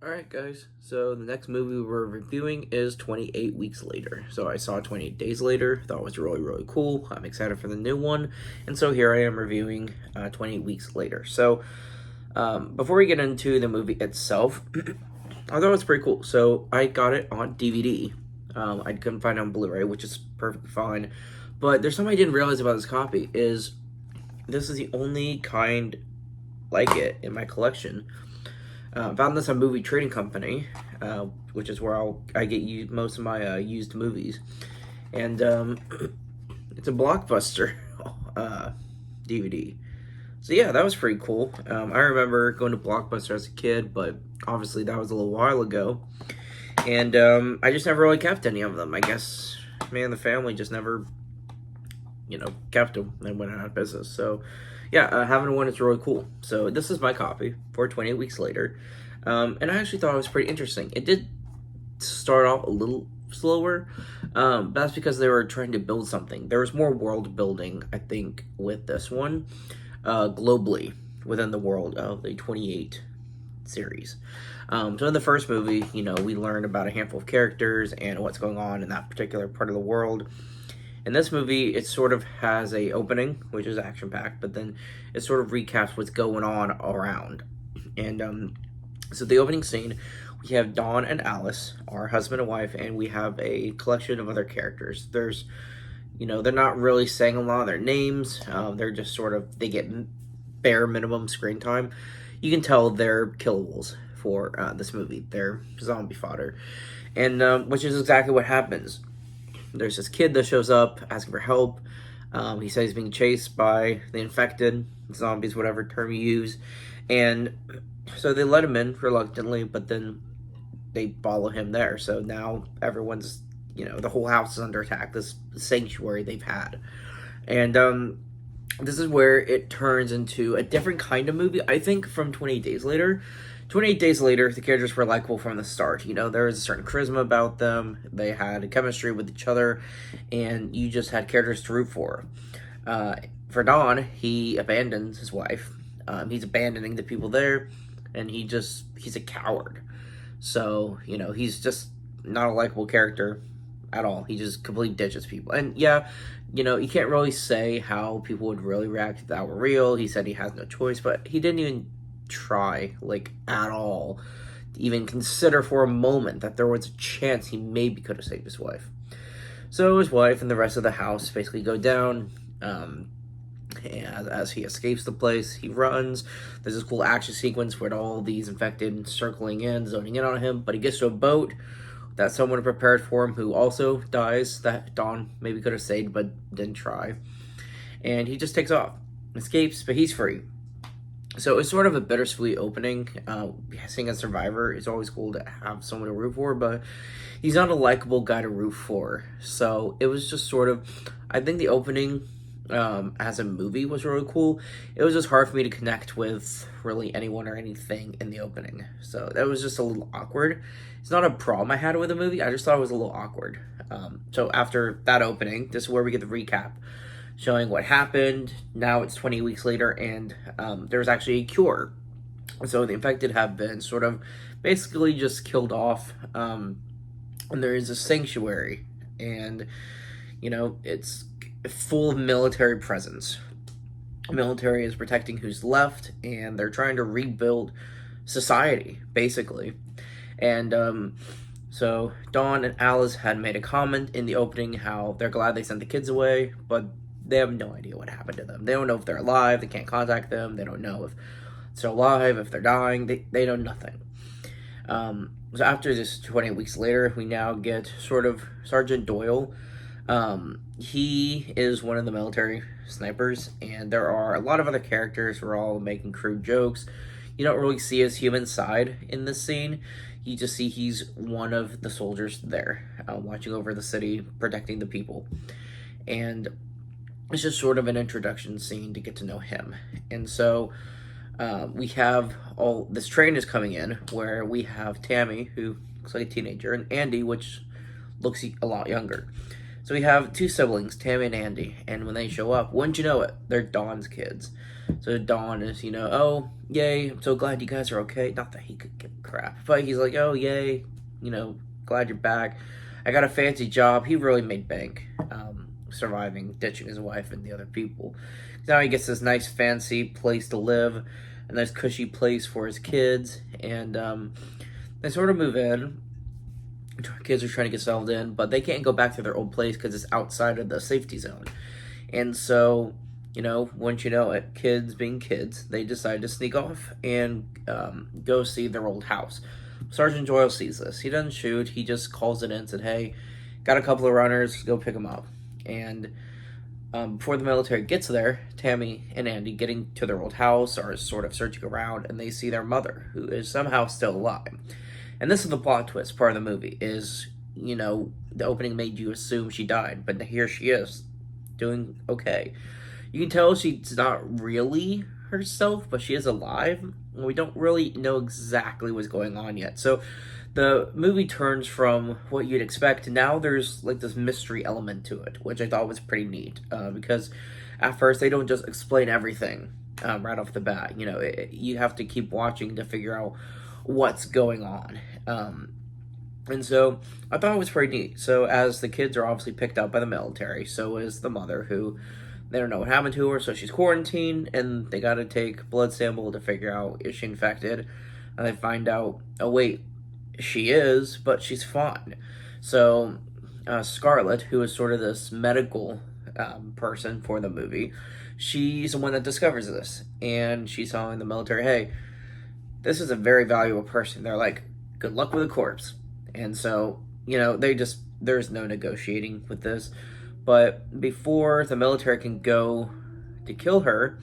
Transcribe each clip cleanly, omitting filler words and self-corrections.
Alright guys, so the next movie we're reviewing is 28 Weeks Later. So I saw 28 Days Later, thought it was really cool. I'm excited for the new one, and so here I am reviewing 28 Weeks Later. So before we get into the movie itself, I thought it was pretty cool. So I got it on DVD. I couldn't find it on Blu-ray, which is perfectly fine. But there's something I didn't realize about this copy is this is the only kind like it in my collection. Found this on Movie Trading Company, which is where I get most of my used movies, and it's a Blockbuster DVD. So yeah, that was pretty cool. I remember going to Blockbuster as a kid, but obviously that was a little while ago, and I just never really kept any of them. I guess me and the family just never, kept them. They went out of business. So yeah, having one is really cool. So this is my copy for 28 Weeks Later. And I actually thought it was pretty interesting. It did start off a little slower, but that's because they were trying to build something. There was more world building, I think, with this one, globally, within the world of the 28 series. So in the first movie, we learn about a handful of characters and what's going on in that particular part of the world. In this movie, it sort of has a opening, which is action-packed, but then it sort of recaps what's going on around. And so the opening scene, we have Dawn and Alice, our husband and wife, and we have a collection of other characters. There's, they're not really saying a lot of their names. They're just sort of, they get bare minimum screen time. You can tell they're killables for this movie. They're zombie fodder. And which is exactly what happens. There's this kid that shows up asking for help. He says he's being chased by the infected, zombies, whatever term you use. And so they let him in reluctantly, but then they follow him there. So now everyone's, the whole house is under attack, this sanctuary they've had. And this is where it turns into a different kind of movie, I think, from 28 Days Later. 28 Days Later, the characters were likable from the start. There was a certain charisma about them. They had a chemistry with each other, and you just had characters to root for. For Don, he abandons his wife. He's abandoning the people there, and he's a coward. So, he's just not a likable character at all. He just completely ditches people. And yeah, you can't really say how people would really react if that were real. He said he has no choice, but he didn't even try, at all, to even consider for a moment that there was a chance he maybe could have saved his wife. So his wife and the rest of the house basically go down. As he escapes the place, he runs. There's this cool action sequence where all these infected circling in, zoning in on him, but he gets to a boat that someone prepared for him who also dies, that Dawn maybe could have saved but didn't try. And he just takes off, escapes, but he's free. So it's sort of a bittersweet opening. Seeing a survivor is always cool to have someone to root for, but he's not a likable guy to root for. So it was just sort of, I think the opening as a movie was really cool. It was just hard for me to connect with really anyone or anything in the opening. So that was just a little awkward. It's not a problem I had with the movie. I just thought it was a little awkward. So after that opening, this is where we get the recap, showing what happened. Now it's 20 weeks later, and there's actually a cure. So the infected have been sort of basically just killed off, and there is a sanctuary, and it's full of military presence. The military is protecting who's left, and they're trying to rebuild society, basically. And so Dawn and Alice had made a comment in the opening how they're glad they sent the kids away, but they have no idea what happened to them. They don't know if they're alive. They can't contact them. They don't know if they're alive, if they're dying. They know nothing. So after this 20 weeks later, we now get sort of Sergeant Doyle. He is one of the military snipers, and there are a lot of other characters who are all making crude jokes. You don't really see his human side in this scene. You just see he's one of the soldiers there, watching over the city, protecting the people. And it's just sort of an introduction scene to get to know him. And so we have this train is coming in where we have Tammy, who looks like a teenager, and Andy, which looks a lot younger. So we have two siblings, Tammy and Andy, and when they show up, wouldn't you know it, they're Dawn's kids. So Dawn is, oh, yay, I'm so glad you guys are okay. Not that he could give a crap, but he's like, oh, yay, glad you're back. I got a fancy job. He really made bank, surviving, ditching his wife and the other people. Now he gets this nice fancy place to live, a nice cushy place for his kids, and they sort of move in. Kids are trying to get settled in, but they can't go back to their old place because it's outside of the safety zone. And so, once you know it, kids being kids, they decide to sneak off and go see their old house. Sergeant Doyle sees this. He doesn't shoot. He just calls it in and said, hey, got a couple of runners, go pick them up. And before the military gets there, Tammy and Andy, getting to their old house, are sort of searching around, and they see their mother, who is somehow still alive. And this is the plot twist part of the movie, is, the opening made you assume she died, but here she is, doing okay. You can tell she's not really herself, but she is alive. We don't really know exactly what's going on yet. So the movie turns from what you'd expect, now there's like this mystery element to it, which I thought was pretty neat, because at first they don't just explain everything right off the bat. You have to keep watching to figure out what's going on. And so I thought it was pretty neat. So as the kids are obviously picked up by the military, so is the mother, who they don't know what happened to her, so she's quarantined, and they got to take blood sample to figure out, is she infected? And they find out, oh wait, she is, but she's fine. So Scarlett, who is sort of this medical person for the movie, she's the one that discovers this, and she's telling the military, hey, this is a very valuable person. They're like, good luck with a corpse. And so, there's no negotiating with this. But before the military can go to kill her,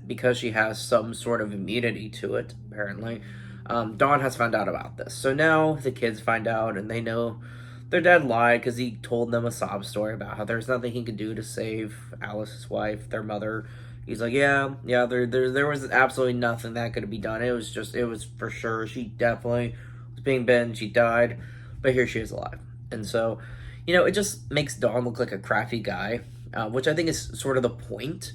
because she has some sort of immunity to it, apparently, Dawn has found out about this. So now the kids find out, and they know their dad lied because he told them a sob story about how there's nothing he could do to save Alice's wife, their mother. He's like, yeah, there was absolutely nothing that could be done. It was for sure. She definitely was being bitten. She died, but here she is alive. And so, it just makes Dawn look like a crafty guy, which I think is sort of the point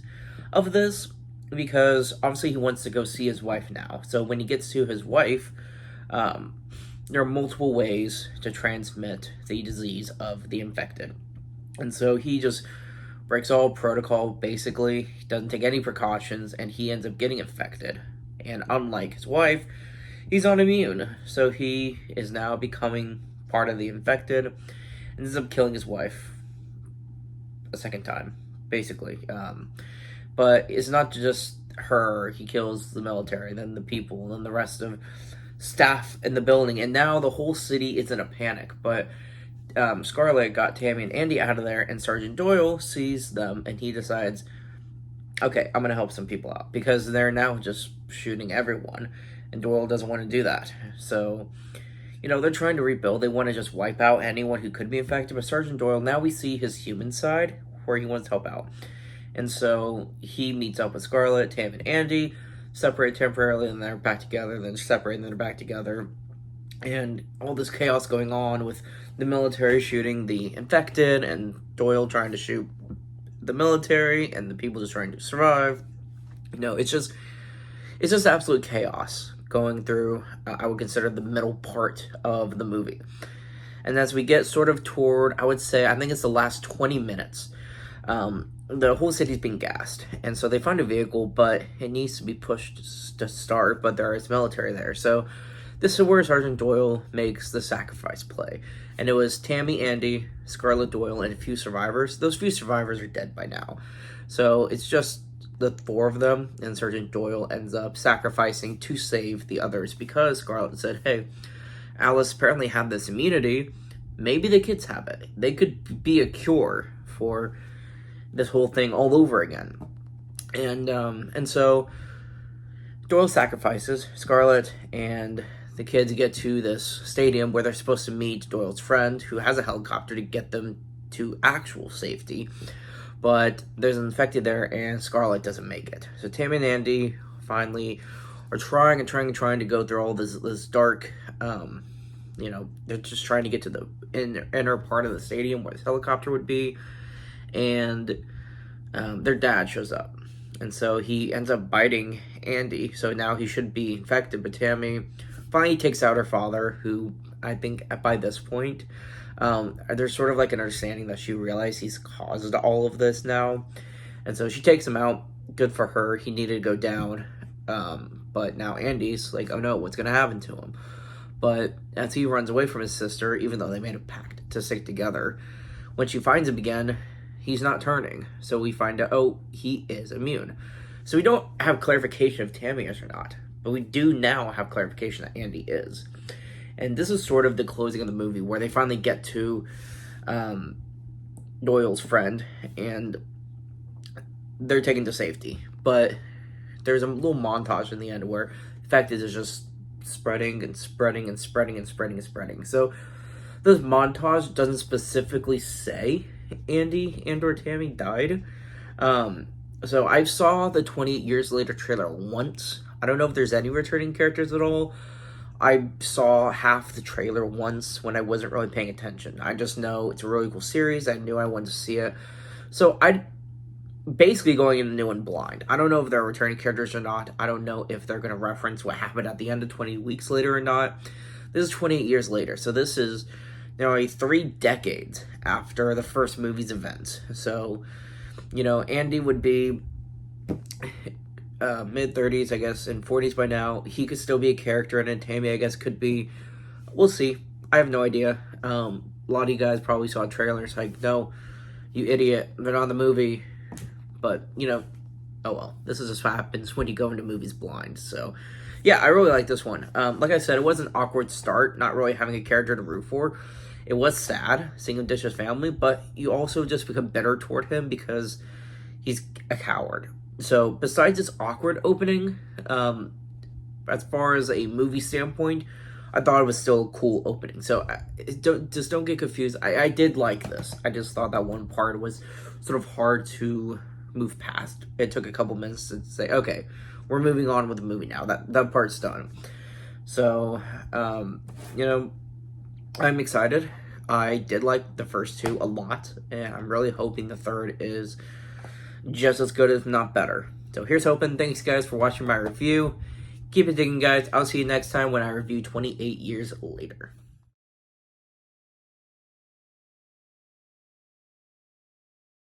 of this, because obviously he wants to go see his wife now. So when he gets to his wife, there are multiple ways to transmit the disease of the infected. And so he just breaks all protocol, basically. He doesn't take any precautions, and he ends up getting infected. And unlike his wife, he's not immune. So he is now becoming part of the infected, and ends up killing his wife a second time, basically. But it's not just her. He kills the military, then the people, then the rest of staff in the building, and now the whole city is in a panic. But Scarlett got Tammy and Andy out of there, and Sergeant Doyle sees them, and he decides, okay, I'm going to help some people out, because they're now just shooting everyone, and Doyle doesn't want to do that. So, they're trying to rebuild. They want to just wipe out anyone who could be infected, but Sergeant Doyle, now we see his human side, where he wants to help out. And so he meets up with Scarlett, Tam, and Andy, separate temporarily, and they're back together, then separate, and then they're back together. And all this chaos going on with the military shooting the infected, and Doyle trying to shoot the military, and the people just trying to survive. It's just absolute chaos going through, I would consider, the middle part of the movie. And as we get sort of toward, I think it's the last 20 minutes, the whole city's being gassed. And so they find a vehicle, but it needs to be pushed to start, but there is military there. So this is where Sergeant Doyle makes the sacrifice play. And it was Tammy, Andy, Scarlett, Doyle, and a few survivors. Those few survivors are dead by now. So it's just the four of them, and Sergeant Doyle ends up sacrificing to save the others, because Scarlett said, hey, Alice apparently had this immunity. Maybe the kids have it. They could be a cure for this whole thing all over again. And so Doyle sacrifices Scarlett, and the kids get to this stadium where they're supposed to meet Doyle's friend, who has a helicopter to get them to actual safety. But there's an infected there, and Scarlett doesn't make it. So Tammy and Andy finally are trying to go through all this dark You know, they're just trying to get to the inner part of the stadium where this helicopter would be, and their dad shows up. And so he ends up biting Andy, so now he should be infected. But Tammy finally takes out her father, who I think by this point, there's sort of like an understanding that she realized he's caused all of this now. And so she takes him out. Good for her. He needed to go down. But now Andy's like, oh no, what's going to happen to him? But as he runs away from his sister, even though they made a pact to stick together, when she finds him again, he's not turning. So we find out, oh, he is immune. So we don't have clarification if Tammy is or not. But we do now have clarification that Andy is. And this is sort of the closing of the movie where they finally get to Doyle's friend and they're taken to safety. But there's a little montage in the end where the fact is it's just spreading and spreading and spreading and spreading and spreading. So this montage doesn't specifically say Andy and or Tammy died. So I saw the 28 Years Later trailer once. I don't know if there's any returning characters at all. I saw half the trailer once when I wasn't really paying attention. I just know it's a really cool series. I knew I wanted to see it. So I basically going in new and blind. I don't know if they're returning characters or not. I don't know if they're going to reference what happened at the end of 20 weeks later or not. This is 28 years later. So this is nearly 3 decades after the first movie's events. So, you know, Andy would be mid-30s, I guess, and 40s by now. He could still be a character, and Tammy, I guess, could be. We'll see. I have no idea. A lot of you guys probably saw trailers like, no, you idiot, they're not in the movie. But, you know, oh well. This is just what happens when you go into movies blind. So, yeah, I really like this one. Like I said, it was an awkward start, not really having a character to root for. It was sad seeing him ditch his family, but you also just become bitter toward him because he's a coward. So, besides this awkward opening, as far as a movie standpoint, I thought it was still a cool opening. So, don't get confused. I did like this. I just thought that one part was sort of hard to move past. It took a couple minutes to say, okay, we're moving on with the movie now. That part's done. So, you know, I'm excited. I did like the first 2 a lot, and I'm really hoping the third is just as good, if not better. So here's hoping. Thanks, guys, for watching my review. Keep it digging, guys. I'll see you next time when I review 28 Years Later.